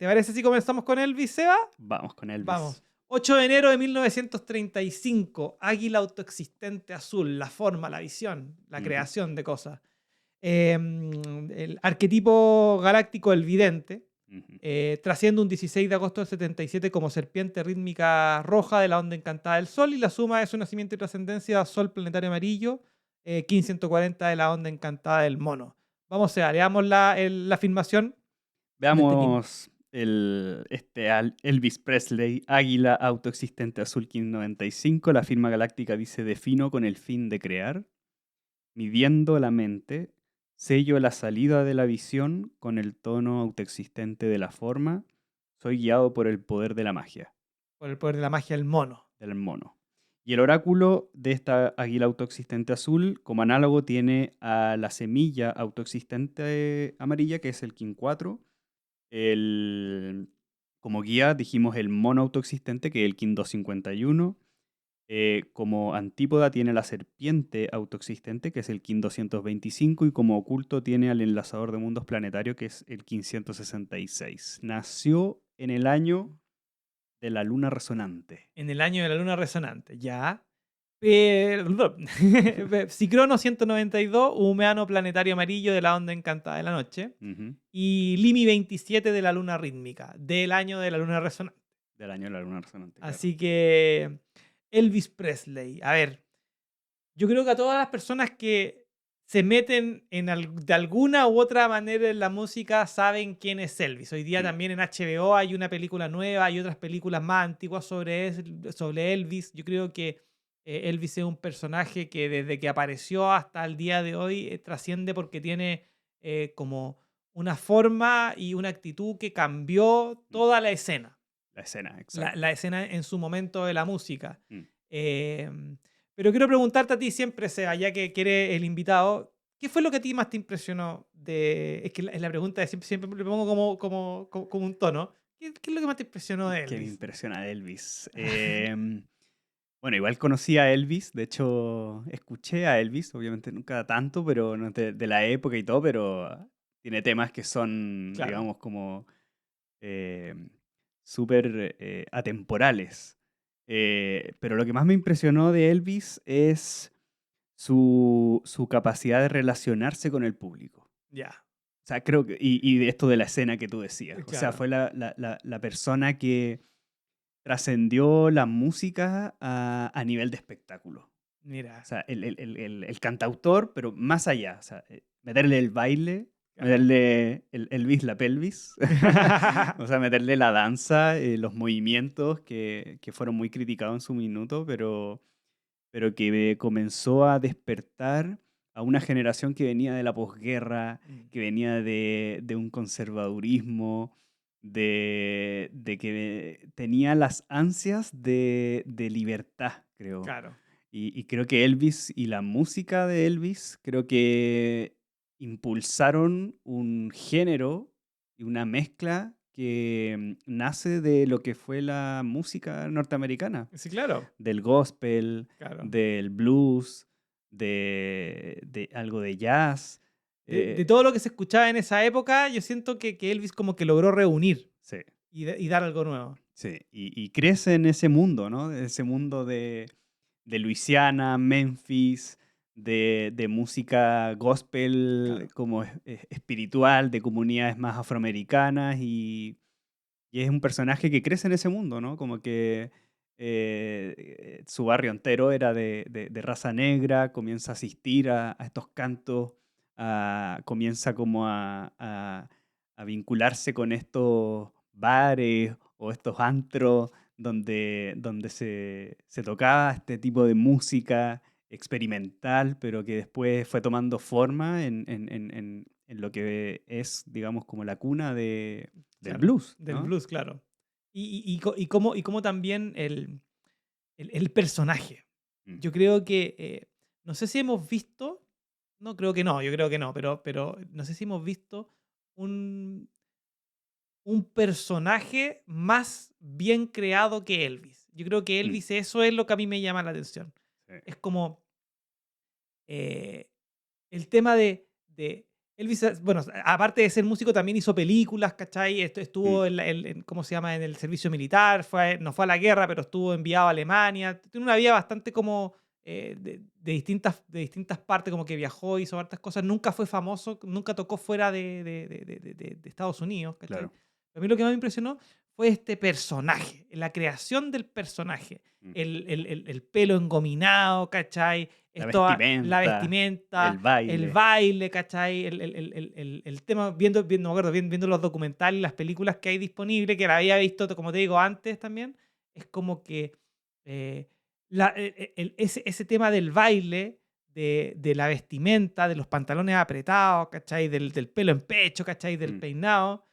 ¿Te parece si comenzamos con Elvis, Seba? Vamos con Elvis. Vamos. 8 de enero de 1935, águila autoexistente azul, la forma, la visión, la creación de cosas. El arquetipo galáctico, el vidente, trasciende un 16 de agosto del 77 como serpiente rítmica roja de la onda encantada del Sol y la suma de su nacimiento y trascendencia Sol planetario amarillo, 1540 de la onda encantada del mono. Vamos a leamos la afirmación de este king. Veamos Elvis Presley, águila autoexistente azul 1595. La firma galáctica dice: defino con el fin de crear, midiendo la mente, sello la salida de la visión con el tono autoexistente de la forma, soy guiado por el poder de la magia, Por el poder de la magia del mono. del mono. Y el oráculo de esta águila autoexistente azul, como análogo, tiene a la semilla autoexistente amarilla, que es el King 4. Como guía dijimos el mono autoexistente, que es el King 251. Como antípoda tiene la serpiente autoexistente, que es el King 225. Y como oculto tiene al enlazador de mundos planetario, que es el King 166. Nació en el año de la luna resonante. En el año de la luna resonante, ya. Cicrono 192, Humeano planetario amarillo de la onda encantada de la noche. Ujú. Y Limi 27 de la luna rítmica, del año de la luna resonante. Del año de la luna resonante, claro. Así que Elvis Presley. A ver, yo creo que a todas las personas que se meten de alguna u otra manera en la música saben quién es Elvis. Hoy día Sí. también en HBO hay una película nueva, hay otras películas más antiguas sobre Elvis. Yo creo que Elvis es un personaje que desde que apareció hasta el día de hoy trasciende porque tiene como una forma y una actitud que cambió toda la escena. La escena, exacto. La escena en su momento de la música. Mm. Pero quiero preguntarte a ti siempre, Seba, ya que eres el invitado, ¿qué fue lo que a ti más te impresionó es que es la pregunta de siempre le pongo como un tono. ¿Qué es lo que más te impresionó de Que me Elvis? impresiona de Elvis. Bueno, igual conocí a Elvis, de hecho escuché a Elvis, obviamente nunca tanto, pero no de la época y todo, pero tiene temas que son, Claro, digamos, como eh, súper atemporales. Pero lo que más me impresionó de Elvis es su capacidad de relacionarse con el público. ya, O sea, creo que, y de esto de la escena que tú decías. O sea, claro. fue la persona que trascendió la música a nivel de espectáculo. O Mira, sea, el cantautor, pero más allá. O sea, meterle el baile, claro. meterle el Elvis la pelvis. O sea, meterle la danza, los movimientos que fueron muy criticados en su minuto, pero que comenzó a despertar a una generación que venía de la posguerra, Mm, que venía de un conservadurismo, de que tenía las ansias de libertad, creo. claro, Y creo que Elvis y la música de Elvis, creo que impulsaron un género y una mezcla que nace de lo que fue la música norteamericana, sí, claro, del gospel, claro. del blues, de algo de jazz. De Eh, todo lo que se escuchaba en esa época, yo siento que Elvis como que logró reunir sí, y dar algo nuevo. sí. Y crece en ese mundo, ¿no? Ese mundo de Luisiana, Memphis, de música gospel Claro. como espiritual, de comunidades más afroamericanas y es un personaje que crece en ese mundo, ¿no? Como que su barrio entero era de raza negra, comienza a asistir a estos cantos, comienza como a vincularse con estos bares o estos antros donde se tocaba este tipo de música experimental, pero que después fue tomando forma en lo que es, digamos, como la cuna del Claro, blues, del ¿no? blues, claro. Y cómo también el personaje. Mm. Yo creo que, no sé si hemos visto, no creo que no, yo creo que no, pero no sé si hemos visto un, un personaje más bien creado que Elvis. Yo creo que Mm. Elvis, eso es lo que a mí me llama la atención. Sí. Es como eh, el tema de Elvis, bueno, aparte de ser músico, también hizo películas, ¿cachai? Mm, Estuvo ¿cómo se llama? En el servicio militar, no fue a la guerra, pero estuvo enviado a Alemania. Tiene una vida bastante como de distintas partes, como que viajó, hizo hartas cosas. Nunca fue famoso, nunca tocó fuera de Estados Unidos, ¿cachai? claro. A mí lo que más me impresionó fue este personaje, la creación del personaje. Mm. El pelo engominado, ¿cachai? La La vestimenta, vestimenta, el el baile. baile, ¿cachai? El tema, me acuerdo, viendo los documentales y las películas que hay disponibles, que la había visto, como te digo, antes también, es como que eh, ese tema del baile, de la vestimenta, de los pantalones apretados, ¿cachai? Del pelo en pecho, ¿cachai? Del Mm, peinado,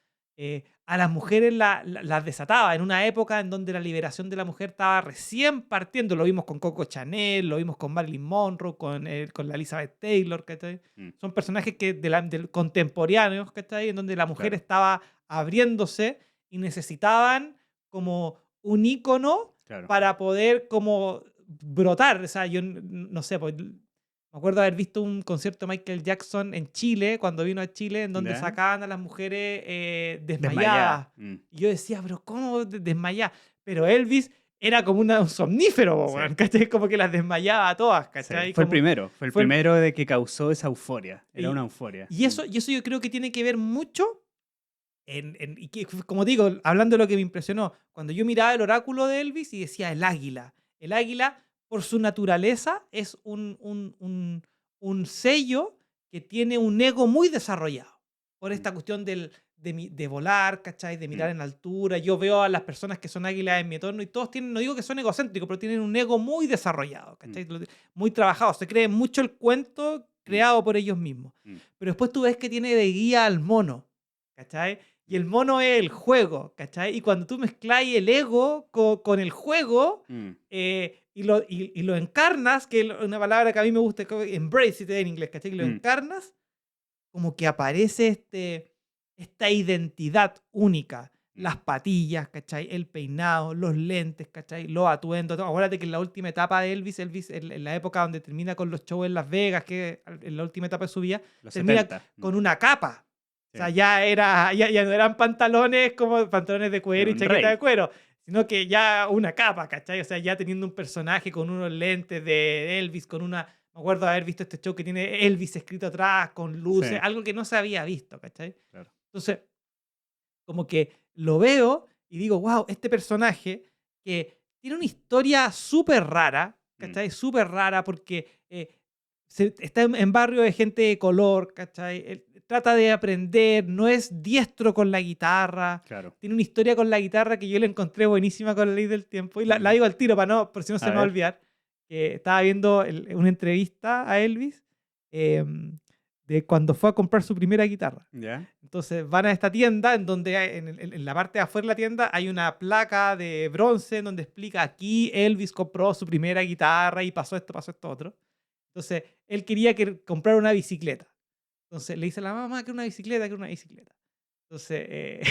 a las mujeres las desataba en una época en donde la liberación de la mujer estaba recién partiendo. Lo vimos con Coco Chanel, lo vimos con Marilyn Monroe, con la Elizabeth Taylor, ¿cachai? mm, Son personajes contemporáneos, ¿cachai? En donde la mujer claro, estaba abriéndose y necesitaban como un ícono claro. para poder como brotar. O sea, yo no sé, pues, me acuerdo haber visto un concierto de Michael Jackson en Chile, cuando vino a Chile, en donde ¿Ya? sacaban a las mujeres desmayadas. Desmayada. Y yo decía, pero ¿cómo desmayadas? Pero Elvis era como un somnífero, po, Sí, weón, ¿cachai? Como que las desmayaba a todas, sí. ¿cachai? Como Fue el fue el- primero de que causó esa euforia. Era una y, euforia. y eso yo creo que tiene que ver mucho y como digo, hablando de lo que me impresionó, cuando yo miraba el oráculo de Elvis y decía el águila. El águila, por su naturaleza, es un sello que tiene un ego muy desarrollado. Por Mm, esta cuestión de volar, ¿cachai? De mm, mirar en altura. Yo veo a las personas que son águilas en mi entorno y todos tienen, no digo que son egocéntricos, pero tienen un ego muy desarrollado, mm, ¿cachai? Muy trabajado. Se cree mucho el cuento mm, creado por ellos mismos. mm, Pero después tú ves que tiene de guía al mono, ¿cachai? Y el mono es el juego, ¿cachai? Y cuando tú mezclas el ego con el juego mm, y lo encarnas, que es una palabra que a mí me gusta, embrace it en inglés, ¿cachai? Que lo mm, encarnas, como que aparece esta identidad única. mm. Las patillas, ¿cachai? El peinado, los lentes, ¿cachai? Los atuendos. Acuérdate que en la última etapa de Elvis en la época donde termina con los shows en Las Vegas, que en la última etapa de su vida, Los termina 70. con una capa. O Sí. sea, ya no eran pantalones como pantalones de cuero Era y un chaqueta de rey. cuero, sino que ya una capa, ¿cachai? O sea, ya teniendo un personaje con unos lentes de Elvis, me acuerdo de haber visto este show que tiene Elvis escrito atrás, con luces, Sí, algo que no se había visto, ¿cachai? claro. Entonces, como que lo veo y digo, wow, este personaje que tiene una historia súper rara, Mm, ¿cachai? Súper rara porque está en barrio de gente de color, ¿cachai? Él trata de aprender, no es diestro con la guitarra, claro. tiene una historia con la guitarra que yo le encontré buenísima con la ley del tiempo y la Mm. digo al tiro para no, por si no se A me va a ver. olvidar, que estaba viendo una entrevista a Elvis de cuando fue a comprar su primera guitarra. ¿Ya? Entonces van a esta tienda en donde en la parte de afuera de la tienda hay una placa de bronce en donde explica aquí Elvis compró su primera guitarra y pasó esto otro. Entonces él quería comprar una bicicleta. Entonces le dice a la mamá que una bicicleta, que una bicicleta. Entonces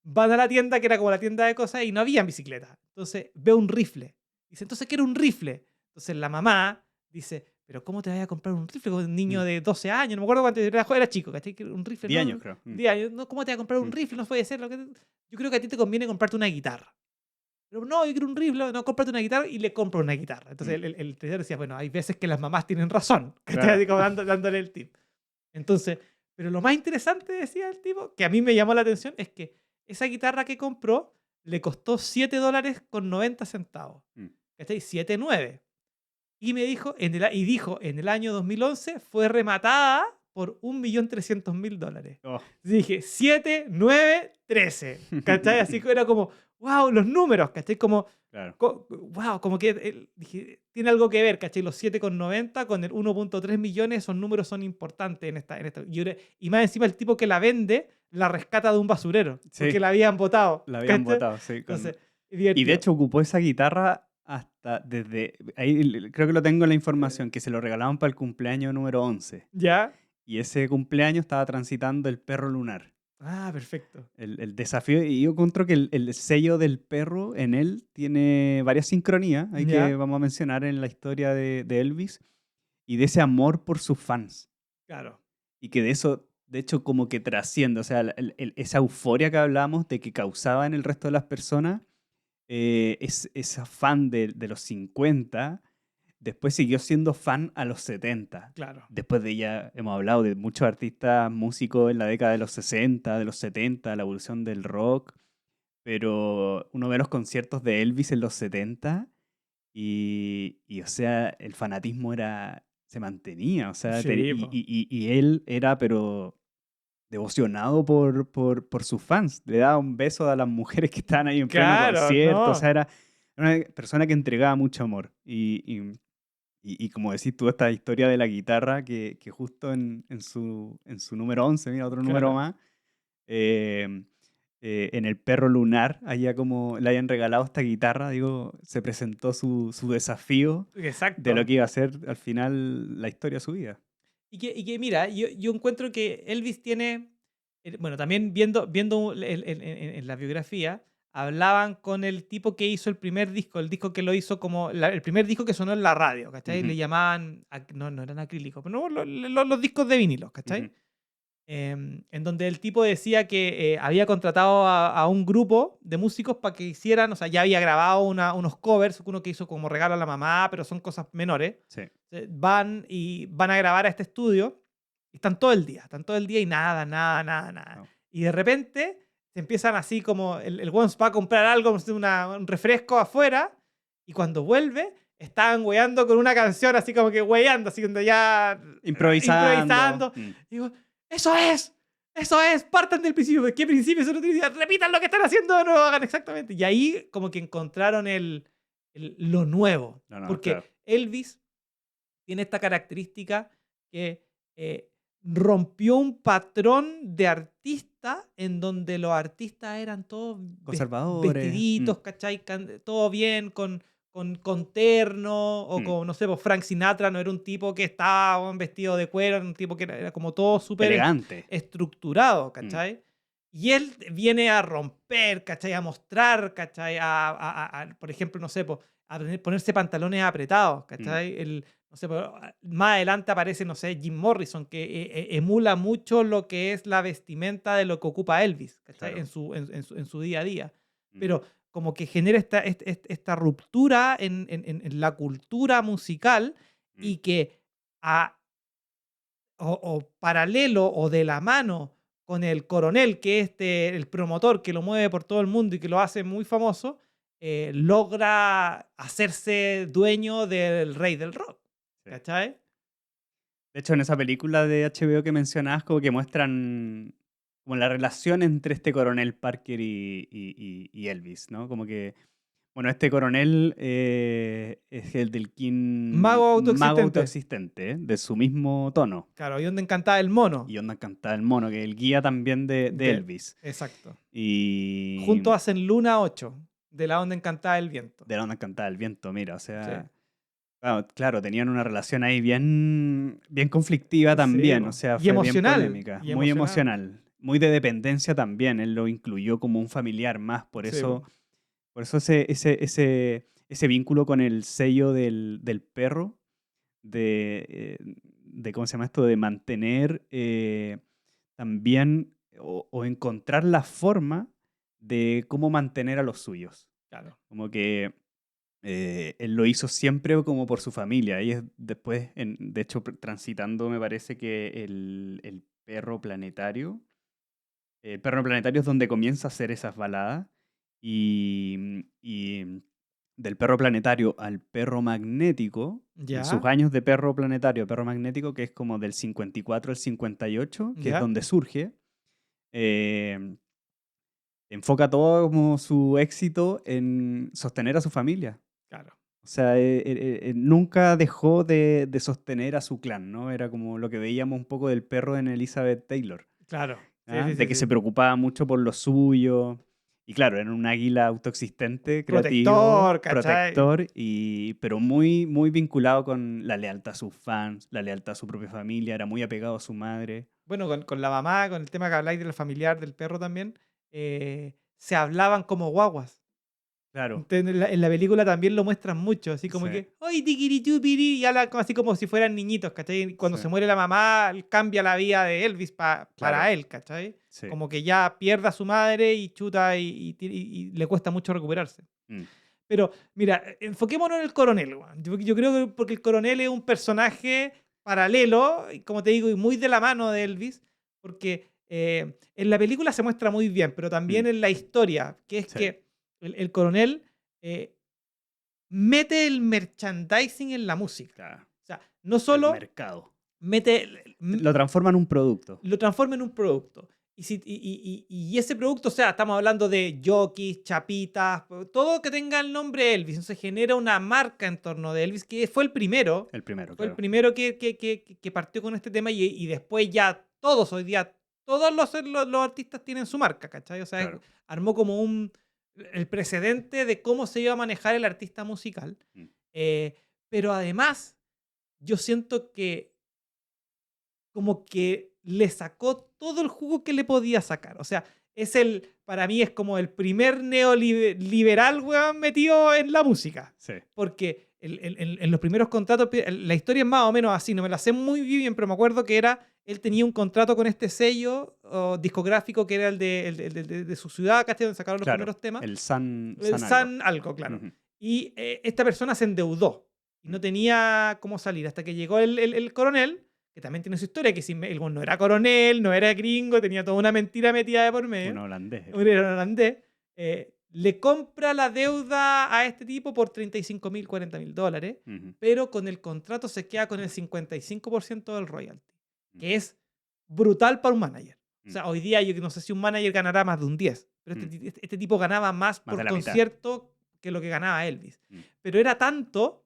van a la tienda que era como la tienda de cosas y no había bicicleta. Entonces ve un rifle. Dice, entonces quiero un rifle. Entonces la mamá dice, pero ¿cómo te vas a comprar un rifle con un niño Mm. de 12 años? No me acuerdo cuánto era chico, ¿cachai? Que un rifle, 10 no, años, creo. 10 años, no, ¿cómo te vas a comprar un Mm, rifle? No puede ser. Yo creo que a ti te conviene comprarte una guitarra. Pero no, yo quiero un rifle, no, cómprate una guitarra y le compro una guitarra. Entonces mm. el traidor decía, bueno, hay veces que las mamás tienen razón, ¿cachai? Claro. Así como dándole el tip. Entonces, pero lo más interesante, decía el tipo, que a mí me llamó la atención, es que esa guitarra que compró le costó $7.90. Mm. ¿Cachai? 7.9. Y me dijo, dijo, en el año 2011 fue rematada por $1.300.000. Oh. Dije, 7, 9, 13. ¿Cachai? Así que era como, wow, los números, ¿cachai? Como, Claro. wow, como que dije, tiene algo que ver, ¿cachai? Los 7,90 con el 1.3 millones, esos números son importantes en esta. Y más encima el tipo que la vende, la rescata de un basurero, porque Sí, la habían botado. la habían ¿Cachai? votado, sí. Entonces, es Y de divertido. hecho ocupó esa guitarra hasta desde... Ahí creo que lo tengo en la información, que se lo regalaban para el cumpleaños número 11. ¿Ya? Y ese cumpleaños estaba transitando el perro lunar. Ah, perfecto. El desafío, y yo encuentro que el sello del perro en él tiene varias sincronías, hay que ¿Ya? vamos a mencionar en la historia de Elvis, y de ese amor por sus fans. Claro. Y que de eso de hecho, como que trasciende, o sea, esa euforia que hablamos de que causaba en el resto de las personas, esa fan de los 50, después siguió siendo fan a los 70. Claro. Después de ya hemos hablado de muchos artistas músicos en la década de los 60, de los 70, la evolución del rock, pero uno ve los conciertos de Elvis en los 70 o sea, el fanatismo se mantenía, o sea, Sí, po. y él era, pero devocionado por sus fans. Le daba un beso a las mujeres que estaban ahí en pleno Claro, concierto. O sea, no. era una persona que entregaba mucho amor. Y como decís tú, esta historia de la guitarra que justo en su número 11, mira, otro número Claro. más, eh, en el Perro Lunar, allá como le hayan regalado esta guitarra, digo, se presentó su desafío de lo Exacto. que iba a ser al final la historia de su vida. Y que mira, yo encuentro que Elvis tiene, bueno, también viendo en la biografía, hablaban con el tipo que hizo el primer disco, el disco que lo hizo como, el primer disco que sonó en la radio, ¿cachai? Le Ujú, llamaban, no, no eran acrílicos, pero no, los discos de vinilos, ujú, ¿cachai? En donde el tipo decía que había contratado a un grupo de músicos para que hicieran, o sea, ya había grabado unos covers, uno que hizo como regalo a la mamá, pero son cosas menores. sí. Van a grabar a este estudio y están todo el día y nada, nada, nada, nada. Wow. Y de repente se empiezan así como el weón va a comprar algo, no sé, un refresco afuera, y cuando vuelve estaban weando con una canción así como que weando, así donde ya Improvisando. improvisando. Digo, eso es, eso es, partan del principio. ¿De qué principio? Eso no tiene idea. Repitan lo que están haciendo de nuevo, hagan exactamente. Y ahí como que encontraron lo nuevo. No, no, claro. Porque Elvis tiene esta característica que rompió un patrón de artista en donde los artistas eran todos Conservadores. vestiditos, ¿cachai? Todo bien, con terno, o Mm, con, no sé, pues Frank Sinatra no era un tipo que estaba weón, vestido de cuero, era un tipo que era como todo súper elegante. estructurado, Mm, ¿cachai? Y él viene a romper, ¿cachai? A mostrar, ¿cachai? Por ejemplo, no sé, pues, ponerse pantalones apretados, mm, ¿cachai? No sé, pero, más adelante aparece, no sé, Jim Morrison, que emula mucho lo que es la vestimenta de lo que ocupa Elvis, ¿cachai? claro. En su día a día. Mm, Pero como que genera esta ruptura en la cultura musical mm, y que a, o paralelo o de la mano con el coronel, que es el promotor que lo mueve por todo el mundo y que lo hace muy famoso, logra hacerse dueño del rey del rock. sí. ¿Cachai? De hecho, en esa película de HBO que mencionabas, como que muestran como la relación entre este coronel Parker y Elvis, ¿no? Como que, bueno, este coronel es el del King Mago mago autoexistente. autoexistente, de su mismo tono. Claro, y donde encantaba el mono. Y onda cantaba el mono, que es el guía también de Elvis. Exacto. Juntos Y hacen Luna 8 de la onda encantada del viento. de la onda cantaba el viento, mira, o Sí, sea, claro, tenían una relación ahí bien, bien conflictiva sí, también, o po. sea, Y fue bien emocional. polémica, Y muy emocional. emocional, muy de dependencia también, él lo incluyó como un familiar más, Sí, po. por eso ese vínculo con el sello del perro, de, ¿cómo se llama esto? De mantener también o encontrar la forma de cómo mantener a los suyos. Claro. Como que él lo hizo siempre como por su familia. Y es después, de hecho, transitando, me parece que el perro planetario. El perro planetario es donde comienza a hacer esas baladas. Y del perro planetario al perro magnético, en sus Ya, años de perro planetario a perro magnético, que es como del 54 al 58, que es ya. donde surge, eh, enfoca todo como su éxito en sostener a su familia. Claro. O sea, nunca dejó de sostener a su clan, ¿no? Era como lo que veíamos un poco del perro en Elizabeth Taylor, Claro. Sí, ¿ah? sí, De sí, que se sí. preocupaba mucho por lo suyo. Y claro, era un águila autoexistente, creativo, Protector, ¿cachai? protector, pero muy, muy vinculado con la lealtad a sus fans, la lealtad a su propia familia, era muy apegado a su madre. Bueno, con la mamá, con el tema que habláis del familiar, del perro también, se hablaban como guaguas. Claro. Entonces, en la película también lo muestran mucho, así como Sí, que, ¡ay, tiquiritupiri! Y habla así como si fueran niñitos, ¿cachai? Y cuando sí, se muere la mamá, él cambia la vida de Elvis para claro. él, ¿cachai? Sí. Como que ya pierde a su madre y chuta y le cuesta mucho recuperarse. Mm, Pero, mira, enfoquémonos en el coronel, weón. Yo creo que porque el coronel es un personaje paralelo, y como te digo, y muy de la mano de Elvis, porque en la película se muestra muy bien, pero mm, también en la historia, que es sí, que el coronel eh, mete el merchandising en la música. claro. O sea, no El solo mercado. mete, Lo transforma en un producto. lo transforma en un producto. Y ese producto, o sea, estamos hablando de jockeys, chapitas, todo que tenga el nombre Elvis. Entonces genera una marca en torno de Elvis, que fue el primero. El primero, Fue el claro. primero que partió con este tema y después ya todos, hoy día, todos los artistas tienen su marca, ¿cachai? O sea, Claro. armó como el precedente de cómo se iba a manejar el artista musical. Mm, Eh, pero además, yo siento que como que le sacó todo el jugo que le podía sacar. O sea, para mí es como el primer neoliberal, weón, metido en la música. sí, Porque en los primeros contratos, la historia es más o menos así, no me la sé muy bien, pero me acuerdo que él tenía un contrato con este sello discográfico que era el de su ciudad, ¿cachai? Donde sacaron los claro. primeros temas. El San, El San algo. Sun algo, claro. Ujú, Y esta persona se endeudó y no mm. tenía cómo salir hasta que llegó el coronel, que también tiene su historia, que si el güey no era coronel, no era gringo, tenía toda una mentira metida de por Un medio, holandés era. era holandés, le compra la deuda a este tipo por 35.000, $40.000, Ujú, pero con el contrato se queda con el 55% del royalty, mm, que es brutal para un manager. O mm, sea, hoy día yo no sé si un manager ganará más de un 10, pero mm. este tipo ganaba más Más de por la mitad. concierto que lo que ganaba Elvis. Mm, Pero era tanto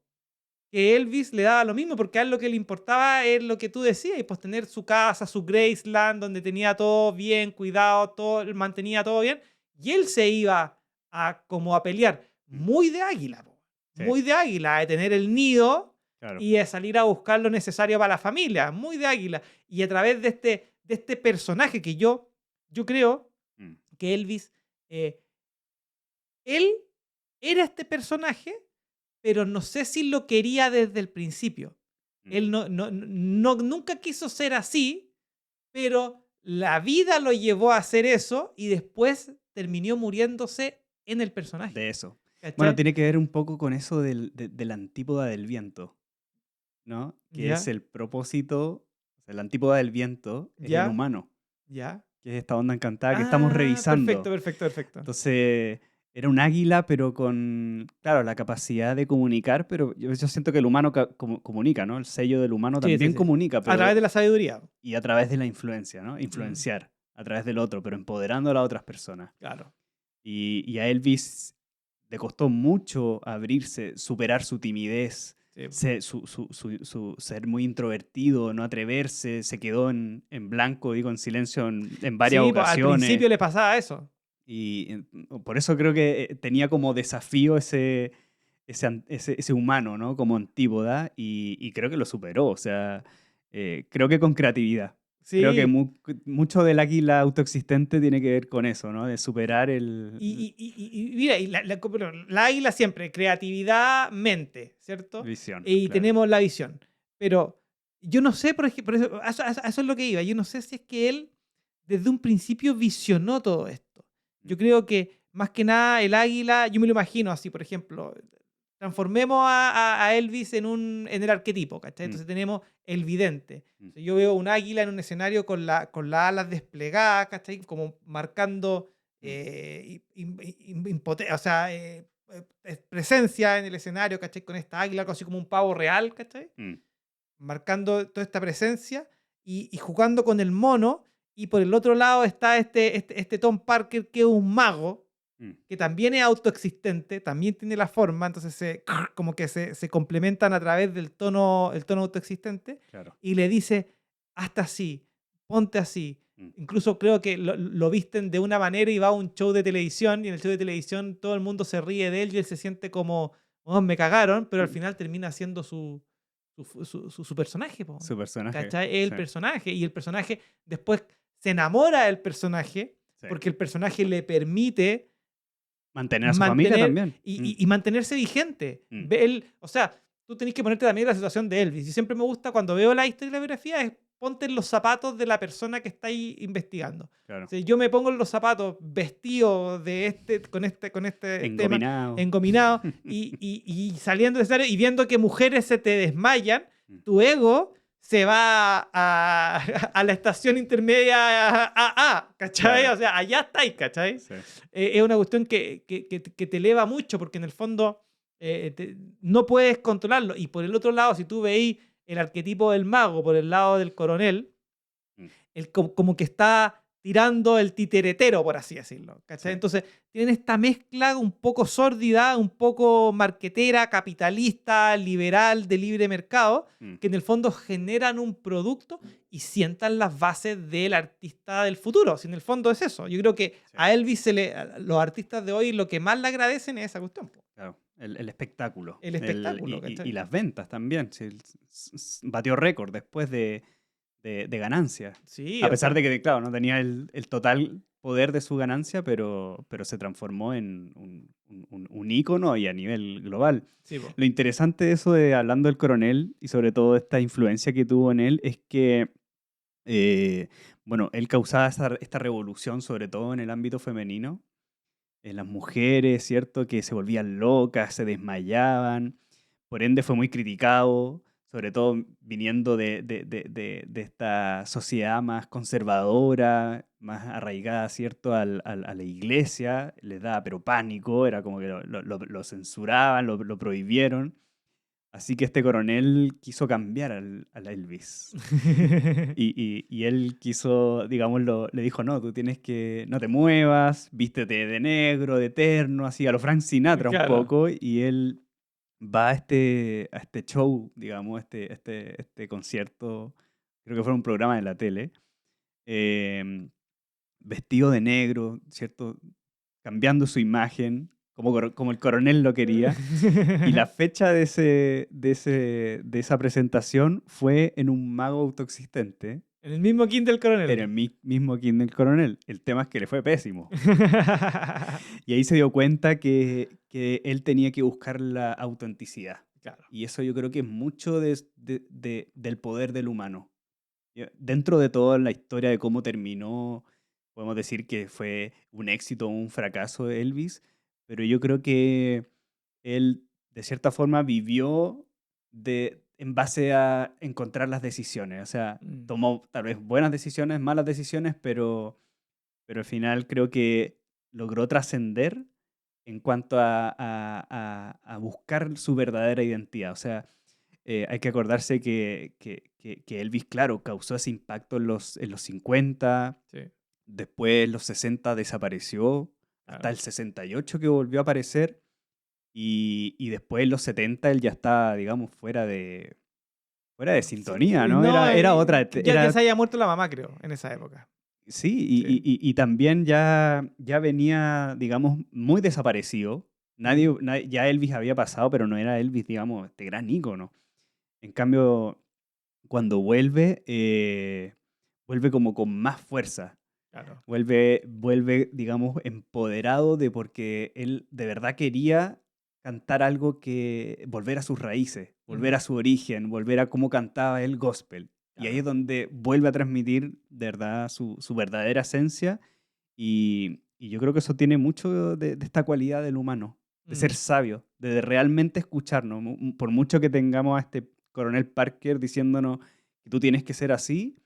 que Elvis le daba lo mismo, porque a él lo que le importaba es lo que tú decías, y pues tener su casa, su Graceland, donde tenía todo bien cuidado, todo, él mantenía todo bien, y él se iba como a pelear, mm. muy de águila, po, Sí, muy de águila, de tener el nido claro. y de salir a buscar lo necesario para la familia, muy de águila. Y a través de este personaje que yo creo Mm, que Elvis, eh, él era este personaje, pero no sé si lo quería desde el principio. mm. Él nunca quiso ser así, pero la vida lo llevó a hacer eso y después terminó muriéndose en el personaje. De eso. Bueno, ¿Cachai? tiene que ver un poco con eso de la antípoda del viento, ¿no? Que es Ya, el propósito, o sea, la antípoda del viento es el ya, humano, ya. que es esta onda encantada que estamos Ah, perfecto, revisando. perfecto, perfecto. Entonces, era un águila, pero con, claro, la capacidad de comunicar, pero yo siento que el humano comunica, ¿no? El sello del humano Sí, sí, también sí. comunica, A través pero de la sabiduría. y a través de la influencia, ¿no? Mm, Influenciar a través del otro, pero empoderando a las otras personas. claro. Y a Elvis le costó mucho abrirse, superar su timidez, Sí. ser muy introvertido, no atreverse, se quedó en blanco, digo, en silencio en varias Sí, pues, al ocasiones. principio le pasaba eso. Y por eso creo que tenía como desafío ese humano, ¿no? Como antípoda, y creo que lo superó, o sea, creo que con creatividad. Creo que Sí. mucho del águila autoexistente tiene que ver con eso, ¿no? De superar el... Y mira, pero la águila siempre, creatividad, mente, ¿cierto? Visión, Y claro. tenemos la visión. Pero yo no sé, por ejemplo, a eso es lo que iba. Yo no sé si es que él desde un principio visionó todo esto. Mm, Yo creo que más que nada el águila, yo me lo imagino así, por ejemplo, transformemos a Elvis en el arquetipo, ¿cachai? mm, Entonces tenemos el vidente. mm, Yo veo un águila en un escenario con las alas desplegadas, ¿cachai? Como marcando mm, o sea, presencia en el escenario, ¿cachai? Con esta águila, algo así como un pavo real, ¿cachai? mm, Marcando toda esta presencia y jugando con el mono. Y por el otro lado está este Tom Parker, que es un mago, mm, que también es autoexistente, también tiene la forma, entonces como que se complementan a través del el tono autoexistente, claro. y le dice, hasta así, ponte así. Mm, Incluso creo que lo visten de una manera y va a un show de televisión, y en el show de televisión todo el mundo se ríe de él y él se siente como, oh, me cagaron, pero al mm. final termina siendo su personaje, po, Su personaje, ¿cachai? sí, El personaje, y el personaje después se enamora del personaje, sí. porque el personaje le permite Mantener a su familia también. Y mantenerse vigente. Mm. O sea, tú tenés que ponerte también en la situación de Elvis. Y siempre me gusta cuando veo la historia y la biografía es ponte en los zapatos de la persona que está ahí investigando. Claro. O sea, yo me pongo en los zapatos vestido con este tema engominado y saliendo del escenario y viendo que mujeres se te desmayan, tu ego se va a la estación intermedia AA, ¿cachai? Claro. O sea, allá estáis, ¿cachai? Sí. Es una cuestión que te eleva mucho porque en el fondo no puedes controlarlo. Y por el otro lado, si tú veis el arquetipo del mago por el lado del coronel, él como que está tirando el titeretero, por así decirlo, ¿cachai? Sí. Entonces, tienen esta mezcla un poco sórdida, un poco marquetera, capitalista, liberal, de libre mercado, que en el fondo generan un producto y sientan las bases del artista del futuro. Si en el fondo es eso. Yo creo que a Elvis, los artistas de hoy, lo que más le agradecen es esa cuestión. Claro, el espectáculo. El espectáculo, y las ventas también. Sí, batió récord después de ganancias. Sí, a pesar de que, claro, no tenía el total poder de su ganancia, pero se transformó en un ícono y a nivel global. Sí, Lo interesante de eso, hablando del coronel y sobre todo esta influencia que tuvo en él, es que bueno, él causaba esta revolución, sobre todo en el ámbito femenino, en las mujeres, ¿cierto? Que se volvían locas, se desmayaban. Por ende fue muy criticado, sobre todo viniendo de esta sociedad más conservadora, más arraigada, ¿cierto? A la iglesia. Les daba pero pánico, era como que lo censuraban, lo prohibieron. Así que este coronel quiso cambiar al Elvis. Y él quiso, digámoslo, le dijo, no, tú tienes que, no te muevas, vístete de negro, de terno, así a lo Frank Sinatra un poco. Y él va a este show, digamos, este concierto, creo que fue un programa de la tele, vestido de negro, ¿cierto? Cambiando su imagen, como el coronel lo quería. Y la fecha de esa presentación fue en un mago autoexistente. En el mismo king del coronel. En el mismo king del coronel. El tema es que le fue pésimo. Y ahí se dio cuenta que él tenía que buscar la autenticidad. Claro. Y eso yo creo que es mucho del poder del humano. Dentro de toda la historia de cómo terminó, podemos decir que fue un éxito o un fracaso de Elvis, pero yo creo que él, de cierta forma, vivió en base a encontrar las decisiones. O sea, tomó tal vez buenas decisiones, malas decisiones, pero al final creo que logró trascender en cuanto a buscar su verdadera identidad. O sea, hay que acordarse que Elvis, claro, causó ese impacto en los 50, Sí. después en los 60 desapareció, hasta el 68 que volvió a aparecer, y después en los 70 él ya está, digamos, fuera de sintonía, Sí, ¿no? Era otra... Ya se había muerto la mamá, creo, en esa época. Sí, y también ya venía, digamos, muy desaparecido. Ya Elvis había pasado, pero no era Elvis, digamos, este gran ícono. En cambio, cuando vuelve como con más fuerza. Claro. Vuelve, digamos, empoderado porque él de verdad quería cantar algo que volver a sus raíces, volver a su origen, volver a cómo cantaba el gospel. Claro. Y ahí es donde vuelve a transmitir de verdad su verdadera esencia. Y yo creo que eso tiene mucho de esta cualidad del humano, de ser sabio, de realmente escucharnos. Por mucho que tengamos a este coronel Parker diciéndonos que tú tienes que ser así,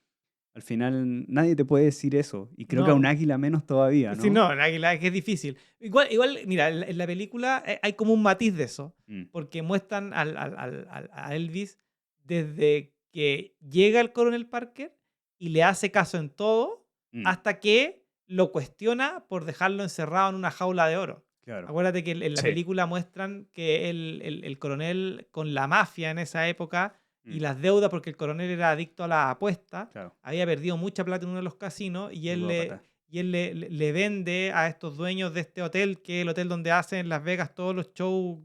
al final nadie te puede decir eso. Y creo que a un águila menos todavía, ¿no? Sí, no, un águila que es difícil. Igual mira, en la película hay como un matiz de eso. Porque muestran a Elvis desde que llega el coronel Parker y le hace caso en todo hasta que lo cuestiona por dejarlo encerrado en una jaula de oro. Claro. Acuérdate que en la película muestran que el coronel con la mafia en esa época y las deudas, porque el coronel era adicto a la apuesta, claro, había perdido mucha plata en uno de los casinos y él le vende a estos dueños de este hotel, que es el hotel donde hacen en Las Vegas todos los shows,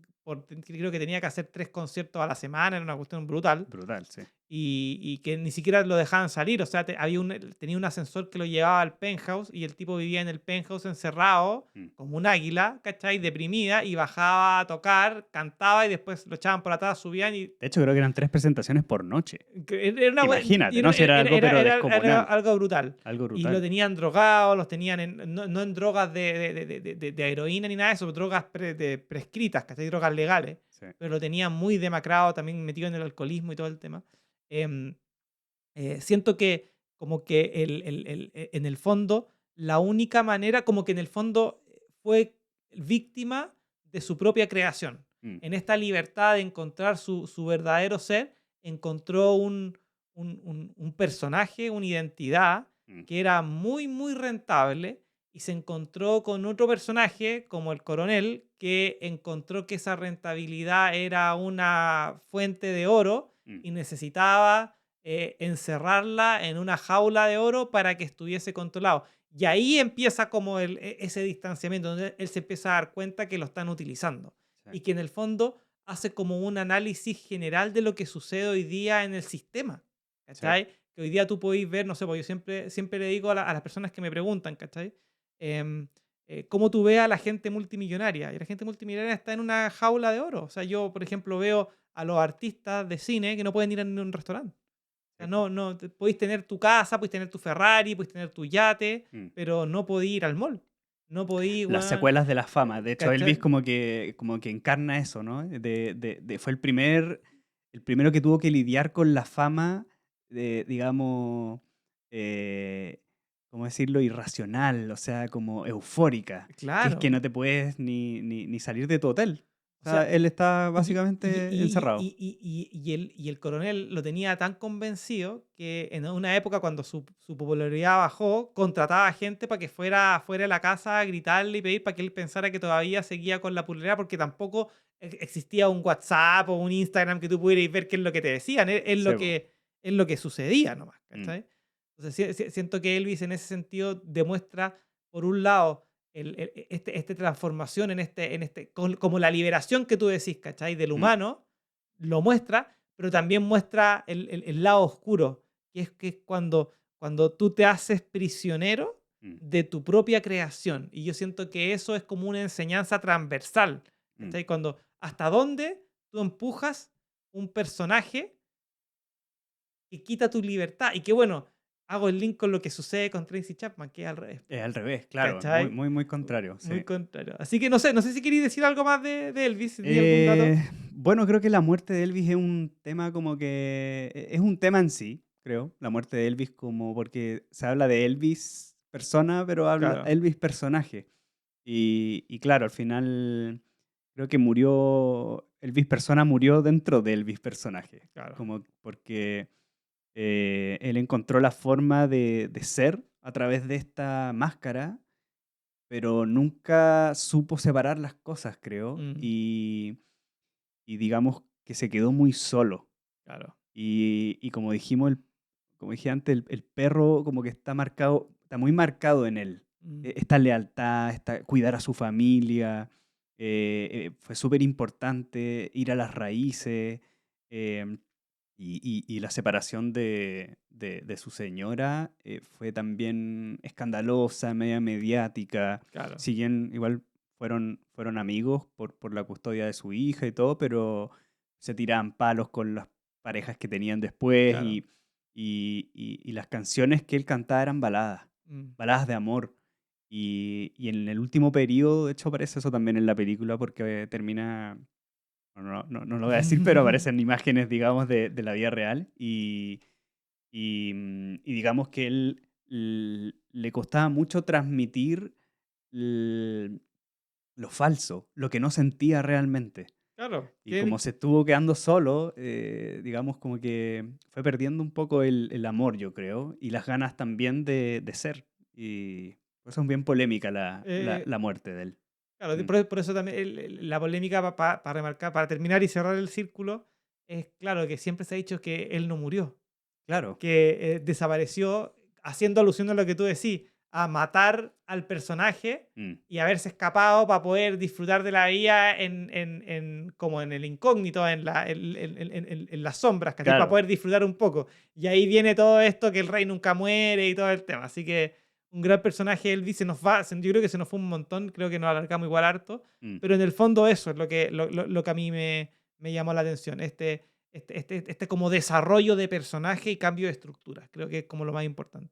creo que tenía que hacer 3 conciertos a la semana, era una cuestión brutal. Brutal, sí. y que ni siquiera lo dejaban salir. O sea, tenía un ascensor que lo llevaba al penthouse y el tipo vivía en el penthouse encerrado Mm. como un águila, ¿cachai? Deprimida y bajaba a tocar, cantaba y después lo echaban por atrás, subían y De hecho, creo que eran 3 presentaciones por noche. era una Imagínate, ¿no? Si era algo, pero era descomunal. algo brutal. Algo Y lo brutal. tenían drogado, los tenían no en drogas de heroína ni nada de eso, drogas prescritas, ¿cachai? Drogas legales. Sí. Pero lo tenían muy demacrado, también metido en el alcoholismo y todo el tema. Em, Siento que como que en el fondo, la única manera, como que en el fondo fue víctima de su propia creación. Mm, En esta libertad de encontrar su verdadero ser, encontró un personaje, una identidad mm, que era muy, muy rentable y se encontró con otro personaje como el coronel que encontró que esa rentabilidad era una fuente de oro mm. y necesitaba encerrarla en una jaula de oro para que estuviese controlado. Y ahí empieza como ese distanciamiento, donde él se empieza a dar cuenta que lo están utilizando. Sí. Y que en el fondo hace como un análisis general de lo que sucede hoy día en el sistema. Sí. ¿Cachai? Que hoy día tú podéis ver, no sé, porque yo siempre le digo a las personas que me preguntan, ¿cachai? Em, ¿Cómo tú ves a la gente multimillonaria? Y la gente multimillonaria está en una jaula de oro. O sea, yo, por ejemplo, veo a los artistas de cine que no pueden ir a ningún restaurante. O sea, Sí, po. podéis tener tu casa, podéis tener tu Ferrari, podéis tener tu yate, Mm. pero no podéis ir al mall. No podéis, Las weón, secuelas de la fama. De hecho, Elvis ¿cachai? como que encarna eso, ¿no? Fue el primero que tuvo que lidiar con la fama, digamos, eh, ¿cómo decirlo? Irracional, o sea, como eufórica, que es que Claro. no te puedes ni salir de tu hotel. O O sea, sea, él está y, básicamente encerrado. el coronel lo tenía tan convencido que en una época cuando su popularidad bajó, contrataba gente para que fuera a la casa a gritarle y pedir para que él pensara que todavía seguía con la popularidad, porque tampoco existía un WhatsApp o un Instagram que tú pudieras ver qué es lo que te decían, Sí, po. es lo que sucedía nomás, Mm, ¿cachai? Entonces siento que Elvis en ese sentido demuestra, por un lado, esta transformación como la liberación que tú decís, ¿cachai? Del mm, humano, lo muestra, pero también muestra el lado oscuro, que es cuando tú te haces prisionero mm, de tu propia creación. Y yo siento que eso es como una enseñanza transversal, mm. ¿cachai? Cuando hasta dónde tú empujas un personaje que quita tu libertad. Y que bueno, hago el link con lo que sucede con Tracy Chapman, que es al revés. Es al revés, claro, muy, ¿Cachai? muy, muy contrario, Muy sí. contrario. Así que no sé si queréis decir algo más de Elvis, di algún dato. Bueno, creo que la muerte de Elvis es un tema como que es un tema en sí, creo, la muerte de Elvis como porque se habla de Elvis persona, pero habla Claro, Elvis personaje. Y claro, al final creo que murió, Elvis persona murió dentro de Elvis personaje, claro. como porque él encontró la forma de ser a través de esta máscara, pero nunca supo separar las cosas, creo, Mm, y digamos que se quedó muy solo. claro. Y como dijimos, como dije antes, el perro como que está marcado, está muy marcado en él. Mm, Esta lealtad, cuidar a su familia, fue súper importante ir a las raíces, em, y la separación de su señora fue también escandalosa, media mediática. claro, Si bien igual fueron amigos por la custodia de su hija y todo, pero se tiraban palos con las parejas que tenían después claro. y las canciones que él cantaba eran baladas, Mm, baladas de amor. Y en el último periodo, de hecho, aparece eso también en la película porque termina no lo voy a decir, pero aparecen imágenes, digamos, de la vida real y digamos que él le costaba mucho transmitir l- lo falso, lo que no sentía realmente. claro. Y como Que se estuvo quedando solo, digamos como que fue perdiendo un poco el amor, yo creo, y las ganas también de ser. Y por eso es bien polémica eh, la muerte de él. claro, Mm, por eso también la polémica para remarcar, para terminar y cerrar el círculo, es claro que siempre se ha dicho que él no murió, claro. que desapareció, haciendo alusión a lo que tú decís, a matar al personaje Mm, y haberse escapado para poder disfrutar de la vida como en el incógnito, en las sombras, ¿cachai? Para claro. poder disfrutar un poco. Y ahí viene todo esto que el rey nunca muere y todo el tema. Así que un gran personaje, Elvis, yo creo que se nos fue un montón, creo que nos alargamos igual harto, Mm. pero en el fondo eso es lo que a mí me llamó la atención, este como desarrollo de personaje y cambio de estructura, creo que es como lo más importante.